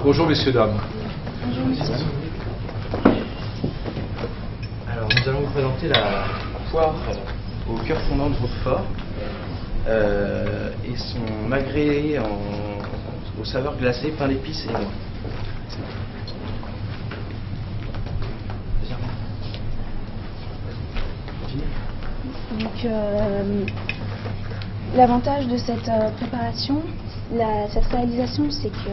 Bonjour messieurs, dames. Bonjour monsieur. Alors nous allons vous présenter la poire au cœur fondant de Roquefort et son magret aux saveurs glacées, pain d'épices et noix. Donc l'avantage de cette préparation, cette réalisation, c'est que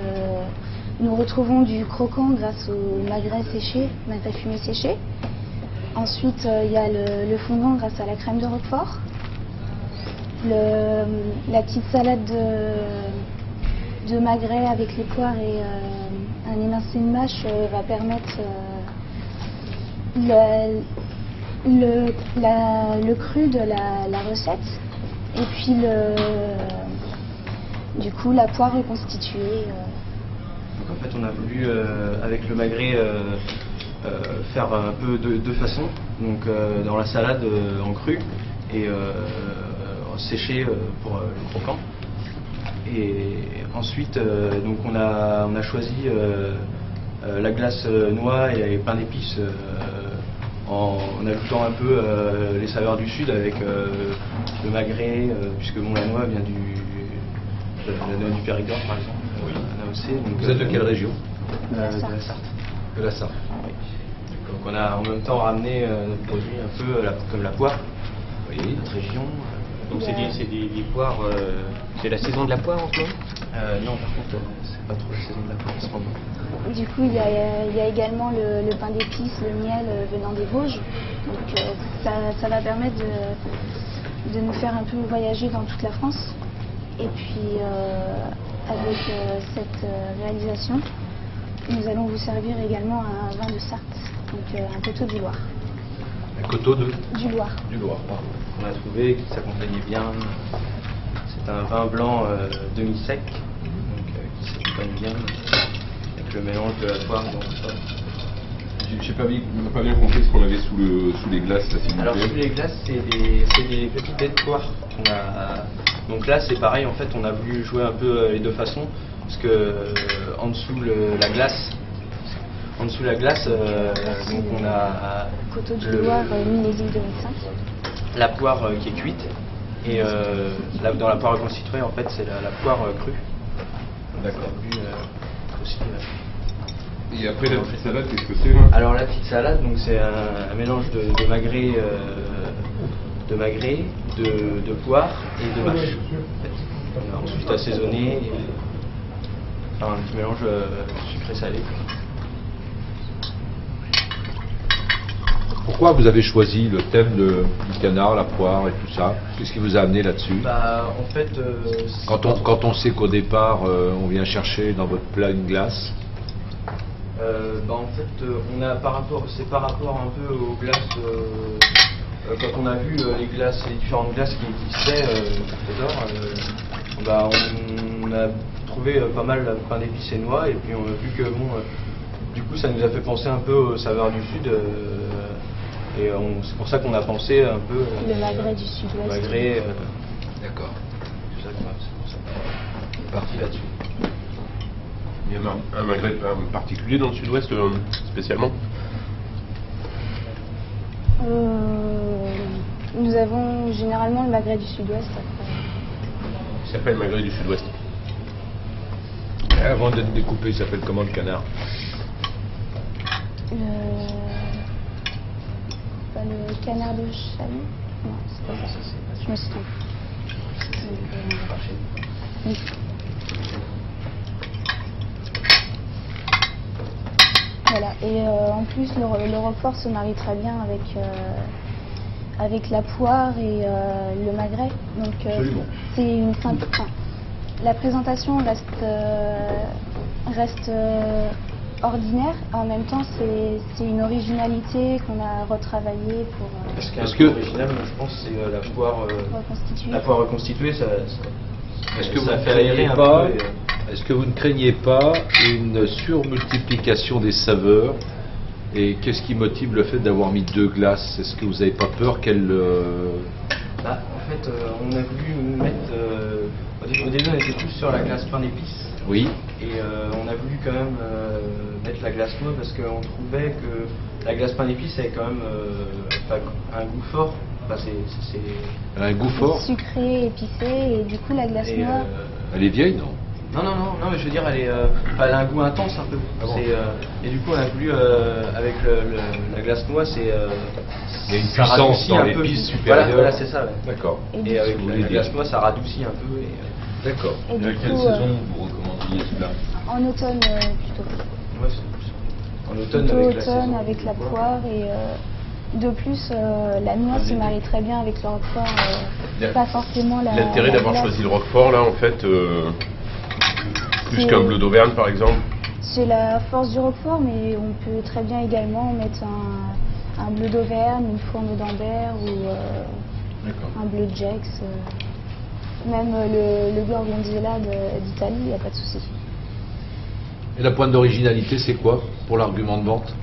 nous retrouvons du croquant grâce au magret séché, magret fumé séché. Ensuite, il y a le fondant grâce à la crème de Roquefort. La petite salade de magret avec les poires et un émincé de mâche va permettre le cru de la recette. Et puis du coup la poire reconstituée. Donc en fait on a voulu avec le magret faire un peu de façon, donc dans la salade en cru et séché pour le croquant. Et ensuite donc on a choisi la glace noix et pain d'épices en ajoutant un peu les saveurs du sud avec le magret, puisque bon, la noix vient la noix du Périgord par exemple, oui. AOC, donc, vous êtes de quelle région? De la Sarthe. De la Sarthe. Oui. Donc on a en même temps ramené notre produit un peu comme la poire, oui. Notre région. Donc c'est des poires, c'est la saison de la poire en ce moment? Non, par contre, c'est pas trop la saison de la poire en ce moment. Du coup, il y a également le pain d'épices, le miel venant des Vosges. Donc ça va permettre de nous faire un peu voyager dans toute la France. Et puis avec cette réalisation, nous allons vous servir également un vin de Sarthe, donc un coteau du Loir. Un coteau du Loir. Du Loir, pardon. On a trouvé qui s'accompagnait bien. C'est un vin blanc demi-sec, donc qui s'accompagne bien avec le mélange de la poire et de Roquefort. On n'a pas bien compris ce qu'on avait sous les glaces là, s'il vous Alors plaît. sous les glaces, c'est des petites baies de poire. Donc là c'est pareil, en fait on a voulu jouer un peu les deux façons, parce que en dessous la glace, donc on a Coteau du Loir millésime 2005. la poire qui est cuite et dans la poire reconstituée en fait c'est la poire crue. D'accord. Aussi. Et après la petite salade, qu'est-ce que c'est là? Alors la petite salade, donc c'est un mélange de magret, de poire et de mâche. En fait. Ensuite assaisonné, enfin un petit mélange sucré-salé. Pourquoi vous avez choisi le thème du canard, la poire et tout ça? Qu'est-ce qui vous a amené là-dessus? Bah en fait, Quand on sait qu'au départ on vient chercher dans votre plat une glace. En fait, c'est par rapport un peu aux glaces. Quand on a vu les différentes glaces qui existaient on a trouvé pas mal de pain d'épices et noix, et puis on a vu que du coup ça nous a fait penser un peu aux saveurs du sud, et c'est pour ça qu'on a pensé un peu le magret du sud-ouest. Magret. D'accord. C'est pour ça qu'on est parti là-dessus. Il y a un magret particulier dans le sud-ouest spécialement? Nous avons généralement le magret du sud-ouest. Il s'appelle magret du sud-ouest. Avant d'être découpé, il s'appelle comment le canard? Pas le canard de Chalon? Non, c'est pas ça. Je me suis trompée. Oui. Voilà, et en plus le Roquefort se marie très bien avec la poire et le magret. Donc c'est une simple. La présentation reste ordinaire. En même temps, c'est une originalité qu'on a retravaillée pour. Parce que original, je pense, c'est la poire reconstituée. La poire reconstituée, ça fait aérer un peu. Est-ce que vous ne craignez pas une surmultiplication des saveurs? Et qu'est-ce qui motive le fait d'avoir mis deux glaces? Est-ce que vous n'avez pas peur qu'elles... En fait, on a voulu mettre Au début, on était plus sur la glace pain d'épices. Oui. Et on a voulu quand même mettre la glace noix parce qu'on trouvait que la glace pain d'épices avait quand même un goût fort. Enfin, Elle a un goût fort. Sucré, épicé, et du coup la glace et, noix. Elle est vieille, non? non, mais je veux dire, elle a un goût intense un peu. Ah bon. Et du coup, on a voulu, avec la glace noix, Il y a une ça puissance radoucit dans un l'épice peu. supérieure. Voilà, c'est ça. Ouais. D'accord. Et Et avec vous la voulez glace dire. noix, ça radoucit un peu. D'accord. Et Et à du quelle coup, saison vous recommanderiez cela? en automne plutôt. Ouais, c'est en automne, Plutôt avec la automne saison. avec la poire et de plus la noix se marie très bien avec le roquefort, pas forcément la. L'intérêt la d'avoir glace. choisi le Roquefort, là, en fait, plus C'est- qu'un bleu d'Auvergne, par exemple. C'est la force du roquefort, mais on peut très bien également mettre un bleu d'Auvergne, une fourme d'Ambert ou D'accord. un bleu de Gex. Même le gorgonzola d'Italie, il n'y a pas de souci. Et la pointe d'originalité, c'est quoi pour l'argument de vente?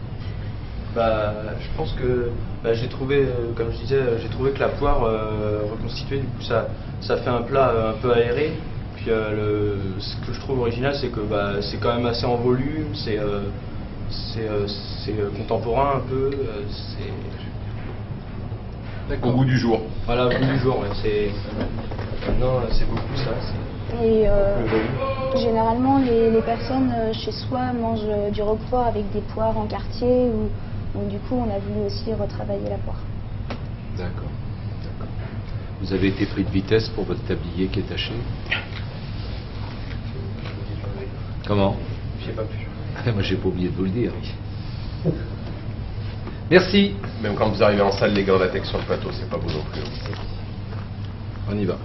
Je pense que j'ai trouvé, comme je disais, j'ai trouvé que la poire reconstituée, du coup, ça fait un plat un peu aéré. Puis ce que je trouve original, c'est que c'est quand même assez en volume, c'est contemporain un peu. Au goût du jour. Voilà, au bout du jour, ouais, maintenant c'est beaucoup ça. Et Le volume. généralement, les personnes chez soi mangent du roquefort avec des poires en quartier. Donc du coup, on a voulu aussi retravailler la poire. D'accord. D'accord. Vous avez été pris de vitesse pour votre tablier qui est taché? Comment? J'ai pas pu. Moi, j'ai pas oublié de vous le dire. Merci. Même quand vous arrivez en salle, les gants latex sur le plateau, c'est pas beau non plus. On y va.